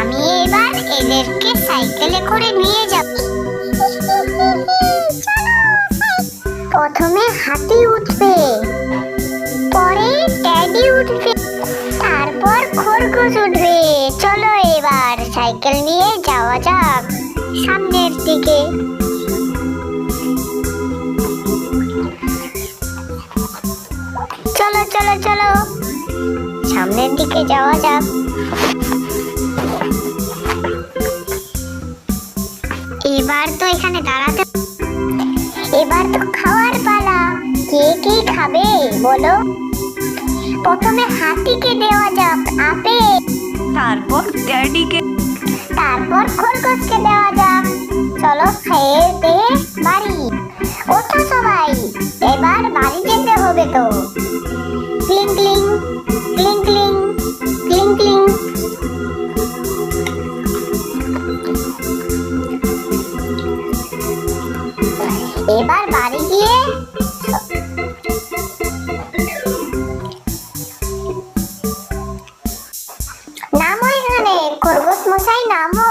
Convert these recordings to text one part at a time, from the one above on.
আমি এবার এদেরকে সাইকেলে করে নিয়ে যাব। প্রথমে হাতি উঠবে, পরে ট্যাডি উঠবে, তারপর খরগোশ উঠবে। চলো এবার সাইকেল নিয়ে যাওয়া যাক সামনের দিকে। চলো চলো চলো সামনের দিকে যাওয়া যাক। এবার তো এখানে দাঁড়াতে, এবার তো খাওয়ার পালা। কে কে খাবে বলো? প্রথমে হাতিকে দেওয়া যাক আপেল, তারপর ড্যাডিকে, তারপর খরগোশকে দেওয়া যাক। চলো খেয়ে দিয়ে বাড়ি ওঠো সবাই, এবার বাড়ি যেতে হবে তো। ক্লিং ক্লিং ক্লিং ক্লিং ক্লিং ক্লিং। এবার বাড়ি গিয়ে নামো, এখানে খরগোশ মশাই নামো,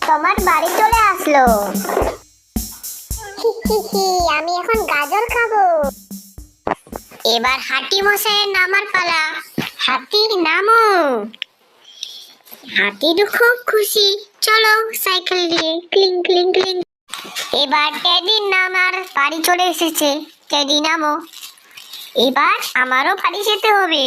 তোমার বাড়ি চলে আসলো। আমি এখন গাজর খাবো। এবার হাতি মশাইয়ের নামার পালা। হাতি নামো। হাতি তো খুব খুশি। চলো সাইকেল দিয়ে ক্লিং ক্লিং ক্লিং। এবার টেডির নামার বাড়ি চলে এসেছে। টেডি নামো। এবার আমারও বাড়ি যেতে হবে।